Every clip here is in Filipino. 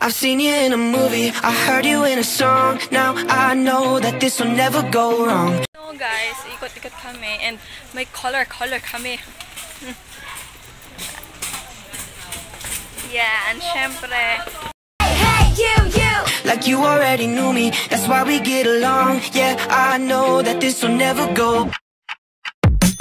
I've seen you in a movie, I heard you in a song. Now I know that this will never go wrong. So guys, ikot-ikot kami and may color kami. Yeah, and syempre like you already knew me, that's why we get along. Yeah, I know that this will never go.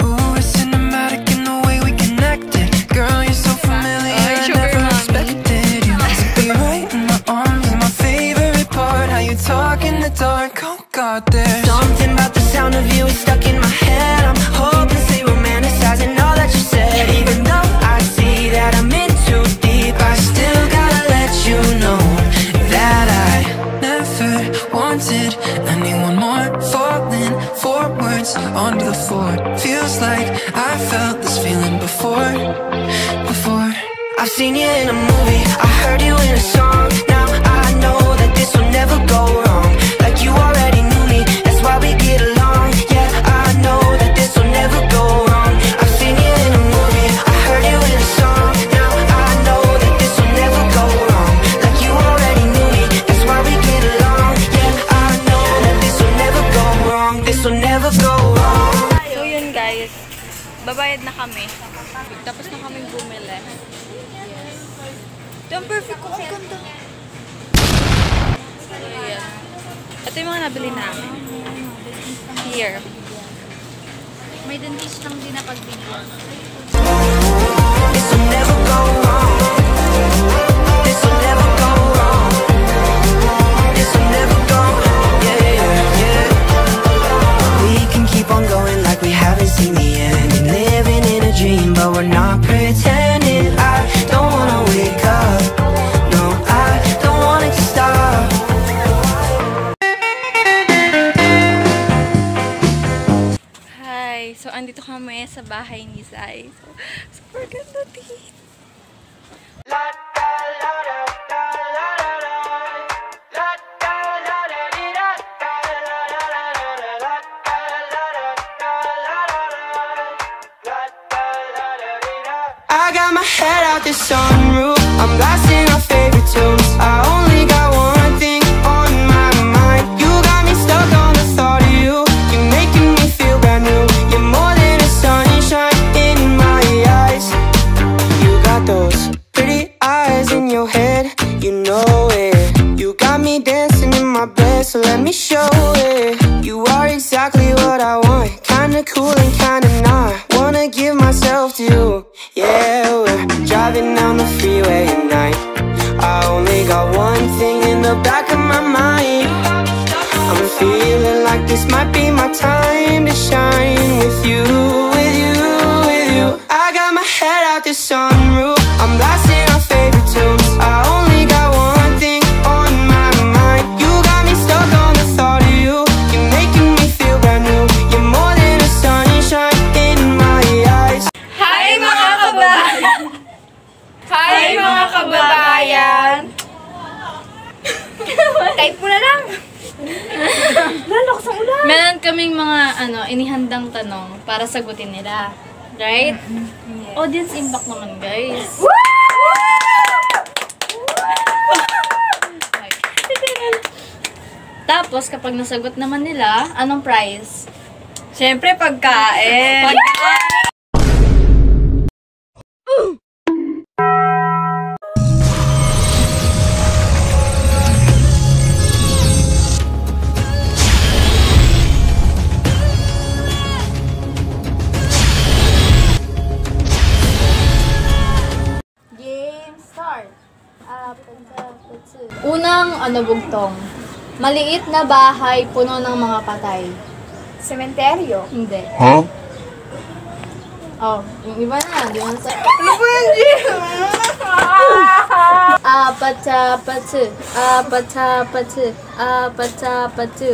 Ooh, it's cinematic in the way we connected. Girl, you're so familiar, I never expected you to be right in my arms. And my favorite part, how you talk in the dark. Oh God, there's something about the sound of you is stuck in my head. I'm hopelessly romanticizing all that you said. Even though I see that I'm in too deep, I still gotta let you know that I never wanted anyone more. Falling forwards onto the floor. Feels like I felt this feeling before. I've seen you in a movie, I heard you in a song. Now I know that this will never go wrong. Like you already knew me, that's why we get along. Yeah, I know that this will never go wrong. I've seen you in a movie, I heard you in a song. Now I know that this will never go wrong. Like you already knew me, that's why we get along. Yeah, I know that this will never go wrong. This will never go wrong. So yun guys, babayad na kami. Tapos na kaming bumili. Yung perfect ko, ang ganda. So yeah. Ito yung mga nabili namin. Here. May dentist lang din na pagbigyan. This will never go wrong. This will never go wrong. This will never go wrong. Yeah. We can keep on going like we haven't seen the end. And living in a dream, but we're not pretending. I don't wanna wake up. No, I don't want it to stop. Hi! So, andito kami sa bahay ni Zai. So, super ganda dito. I got my head out the sunroof, I'm blasting our favorite tunes. I only got one thing on my mind. You got me stuck on the thought of you. You're making me feel brand new. You're more than a sunshine in my eyes. You got those pretty eyes in your head, you know it. You got me dancing in my bed, so let me show it. You are exactly what I want, kinda cool and kinda not. Wanna give myself to you. Yeah, we're driving down the freeway at night. I only got one thing in the back of my mind. I'm feeling like this might be my time to shine with you, with you, with you. I got my head out the sunroof, I'm blasting our favorite tunes. I only got one thing on my mind. You got me stuck on the thought of you. You're making me feel brand new. You're more than a sunshine in my eyes. Hi mga kababayan! Hi mga kababayan! Type mo na lang! Lalok sa ulan! Meron kaming mga inihandang tanong para sagutin nila. Right? Yes. Audience impact naman guys. Tapos kapag nasagot naman nila, anong prize? Siyempre pagkain! Unang bugtong. Maliit na bahay puno ng mga patay. Sementeryo. Hindi. Huh? Oh, yung iba na. Di mo na sa... Ano po yun, Jim? Apatapatu. Apatapatu. Apatapatu.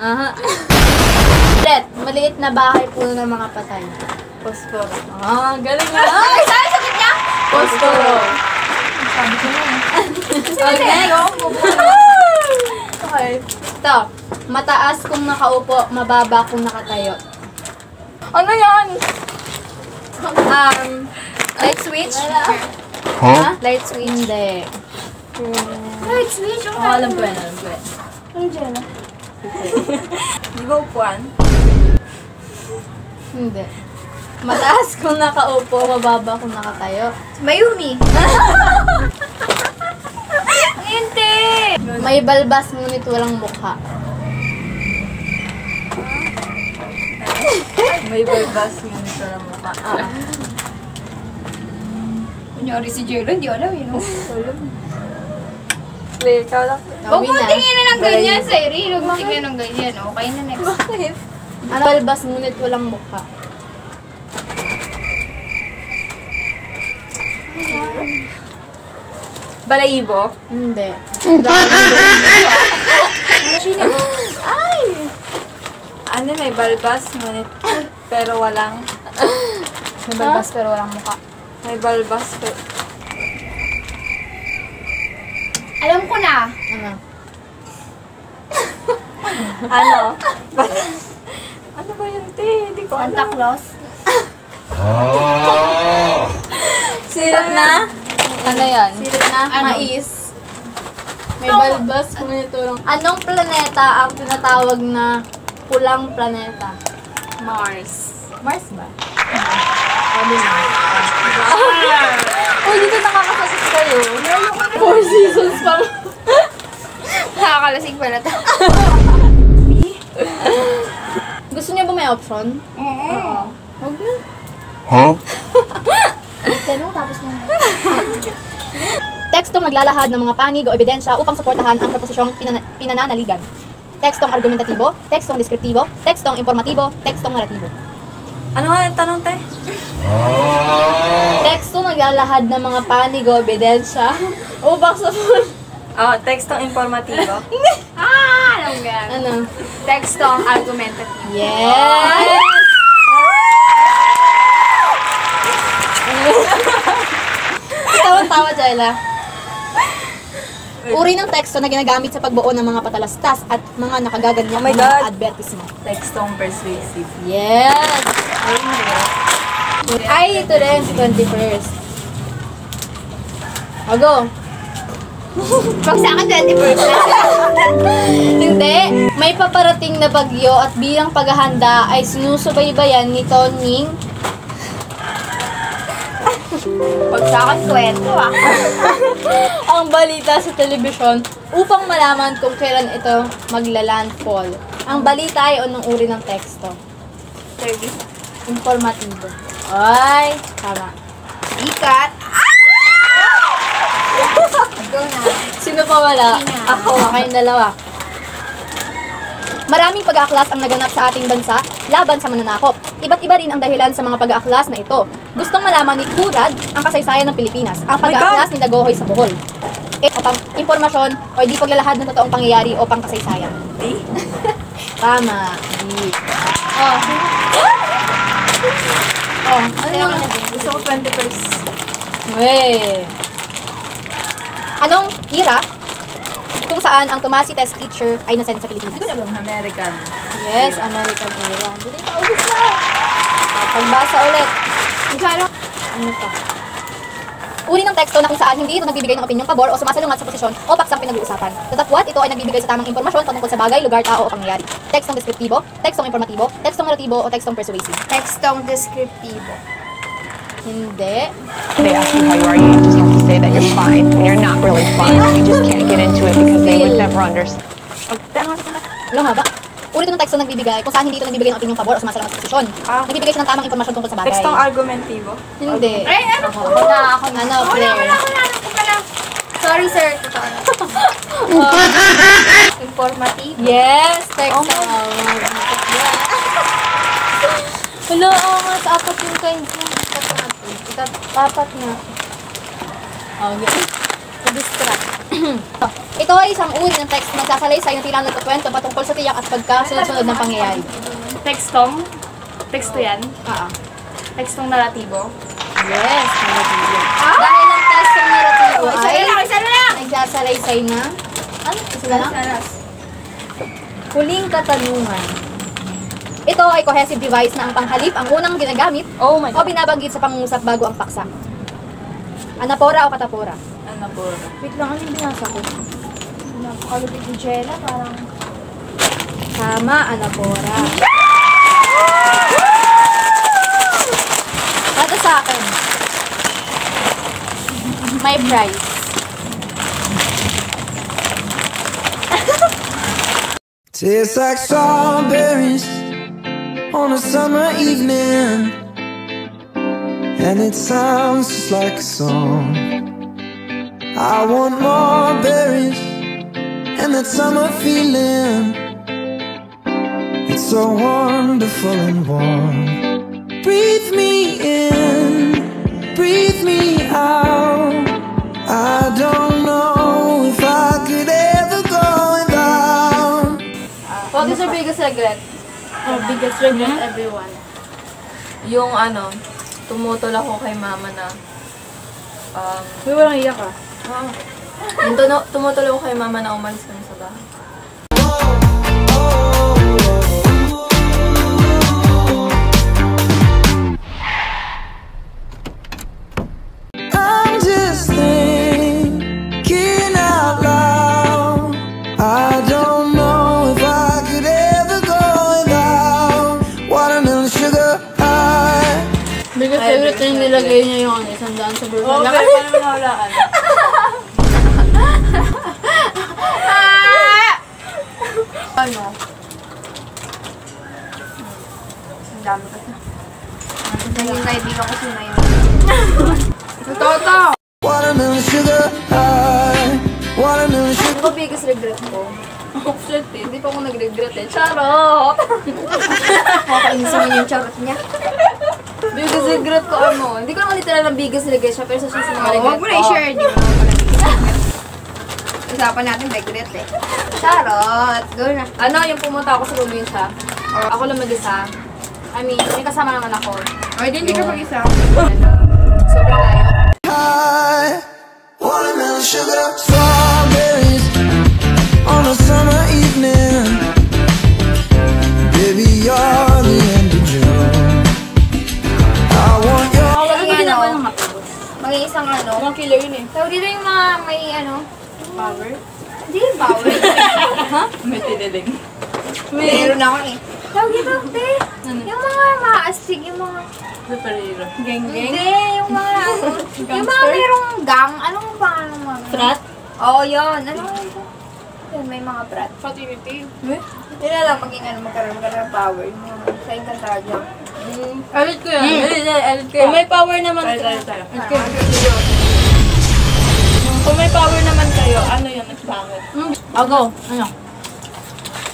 Aha. Ulit. Maliit na bahay puno ng mga patay. Posporo. Galing na. Ay, saan sagot niya? Posporo. Sabi ko na. Okay. Okay. Ito. Mataas kung nakaupo, mababa kung nakatayo. Ano yan? Light switch? Huh? Light switch. Hindi. Right, switch. Alam ko yan, alam ko yan. Anong Jenna? Di ba upuan? Hindi. Mataas kung nakaupo, mababa kung nakatayo. Mayumi. Hindi. May balbas ngunit walang mukha. May balbas yun ito ng mukha. Kunyari si Jello, hindi alam yun. Clear, ikaw lang. Huwag Uwi mo na. tingin na ng ganyan, Seri. Huwag mo tingin ng ganyan. Okay na, next. Bakit? Ano? Balbas ngunit walang mukha. Balayibo? Hindi. Ay! Ano, may balbas, ngunit, pero walang, May balbas pero walang mukha. may balbas, pero, Alam ko na. Ano? ano? Ano ba yun, te? Hindi ko Santa alam. Claus. Sirap na? Ano yan? Sirap na? Ano? Mais. May balbas ngunit walang... Anong planeta ang tinatawag na pulang planeta? Mars. Mars ba? Sabi na. Uy, dito nakakasagot kayo. 4 seasons pa. Nakakalasing pala to. Gusto niyo ba may option? Oo. Huwag na. Tanong tapos na. Tekstong naglalahad ng mga panig o ebidensya upang suportahan ang proposisyong pinananaligan. Tekstong argumentatibo, tekstong deskriptibo, tekstong informatibo, tekstong naratibo. Ano nga yung tanong, te? Tekstong naglalahad ng mga panig o ebidensya upang suportahan... Oh, tekstong informatibo. Alam ko yan. Ano? Tekstong argumentative. Yes! Tawa-tawa, Jayla. Uri ng teksto na ginagamit sa pagbuo ng mga patalastas at mga nakagaganyang Oh my mga God. advertisement. Tekstong persuasive. Yes! Ay, ito rin, 21st. Go. Pag sa akin, 21st. Hindi. May paparating na bagyo at bilang paghahanda ay sinusubaybayan ni Toning. Pag sa akin, kwento ah. Ang balita sa telebisyon upang malaman kung kailan ito magla-landfall. Ang balita ay anong uri ng teksto? Service. Informatibo. Ay, tama. Ikat. Go na. Sino pa wala? Sina. Ako. Kayong dalawa. Maraming pag-aaklas ang naganap sa ating bansa laban sa mananakop. Iba't iba rin ang dahilan sa mga pag-aaklas na ito. Gustong malaman ni Kurad ang kasaysayan ng Pilipinas, ang pag-aaklas ni Dagohoy sa Bohol. Pang impormasyon o di paglalahad ng totoong pangyayari o pang kasaysayan. Tama. D. Oh. Oh, ano yung... Gusto ko 21st. Wey. Anong era kung saan ang Tomasi test teacher ay nasend sa Pilipinas? American. Yes, American era. Hindi pa ubus na. Pagbasa ulit. Ano pa? Uri ng teksto na kung saan hindi ito nagbibigay ng opinyong pabor o sumasalungat sa posisyon o paksang pinag-uusapan. Tatapwat, ito ay nagbibigay sa tamang impormasyon patungkol sa bagay, lugar, tao o pangyayari. Tekstong deskriptibo, tekstong informatibo, tekstong naratibo o tekstong persuasive. Tekstong deskriptibo. Hindi. They ask you how you are, you just have to say that you're fine when you're not really fine. You just can't get into it because they would never understand. Alam nga ba? Uri ito ng teksto nagbibigay kung saan hindi ito nagbibigay ng opinyong pabor o sumasalungat sa posisyon. Nagbibigay siya ng tamang impormasyon tungkol sa bagay. Tekstong argumentibo. Hindi. Ay, ano po? Ako na. Ano, Claire? Wala ko pala. Sorry, sir. Totoo na. Informative. Yes, teksto. Wala, angas. Apat yung kind mo. Apat na. Okay. Distract. Ito ay isang uri ng text na nagsasalaysay ng tilang nagkukwento patungkol sa tiyak at pagkasunod-sunod ng pangyayari. Tekstong? Teksto yan? Tekstong naratibo? Yes, naratibo. Dahil ang text ng naratibo ay Isa na lang. nagsasalaysay na ano? Isa na lang? Huling katanungan. Ito ay cohesive device na ang panghalip ang unang ginagamit Oh my o binabanggit sa pangungusap bago ang paksa. Anapora o katapora? Nabora. Wait lang, ano yung binasa ko? Napakalupit ni Jella, parang... Tama, Anabora. Para sa akin. May prize. Tastes like strawberries on a summer evening, and it sounds just like a song. I want more berries and that summer feeling. It's so wonderful and warm. Breathe me in, breathe me out. I don't know if I could ever go without. What is your biggest regret? Biggest regret, everyone. Yung ano, tumutol ako kay mama na, Uy, walang iyak ah. yung tumutol ako kay mama na umalis kami sa bahay. I'm just thinking out loud. I don't know if I could ever go without watermelon sugar high. Biggest favorite yung nilagay niya yung isang daan sa burger. Okay, paano mo nawalaan? Ano? Ang dami kasi. Naging kaibigan ko si Mayo. Toto! Watermelon sugar high. Watermelon sugar. Ano biggest regret ko? Shit eh, hindi pa ako nag-regret eh. Charot! Makakainis naman yung charot niya. Biggest regret ko ano? Hindi ko naman literal ng biggest regret siya, pero sa siya mga regret Huwag mo na i-share, di ba? Usapan natin regret eh. Charot! Go na. Ano, yung pumunta ako sa probinsya, or ako lang mag-isa. I mean, may kasama naman ako. O, hindi ka mag-isa. Sobrang layo. High. Watermelon sugar. Strawberries on a summer evening. Baby, you're the end of June. I want your Maging ano, ng hapon. maging isang ano. Mga killer yun eh. Tawag dito yung mga may ano. Power? Hindi yung power. May tiniling. Meron ako eh. Tawag dito, te. Yung mga maastig, yung mga... Superhero. Geng-geng? Hindi, yung mga... yung mga merong gang. Anong pangalan mo? Frat? Oo, yun. Ano yun, may mga brat. Fatality? Yun na lang maging ano, magkaroon ka ng power. Yung mga sa Encantadia. Edit ko yan. Edit ko yan. Kung may power naman kayo. Kung may power naman kayo, ano yun? Bakit? Ako, ano?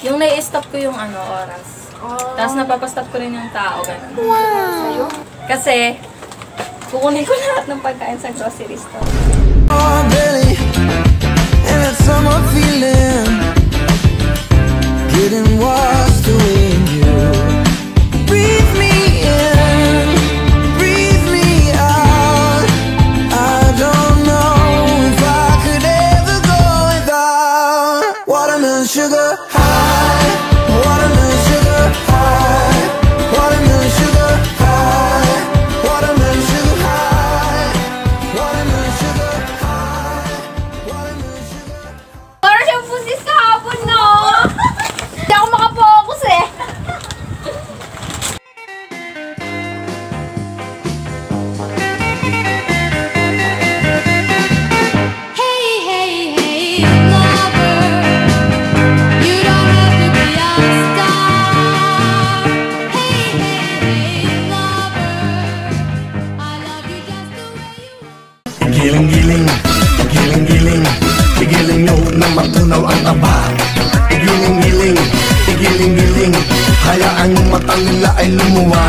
Yung nai-stop ko yung ano, oras. Tapos napapastop ko rin yung tao. Ganun. Sa'yo? Kasi, kukunin ko lahat ng pagkain sa grocery store. belly and that summer feeling getting washed away in you. Breathe me in, breathe me out. I don't know if I could ever go without watermelon sugar high, watermelon sugar high, watermelon sugar high, watermelon sugar high, watermelon sugar high, watermelon sugar. Parang siyang pusis kahapon, no? Hindi ako makapokus eh. Hey, hey, hey, lover, you don't have to be a star. Hey, hey, hey, lover, I love you just the way you are. Giling-giling, giling-giling, giling nyo na matunaw ang taba. Giling-giling, giling-giling, hayaan yung mata nila ay lumuwa.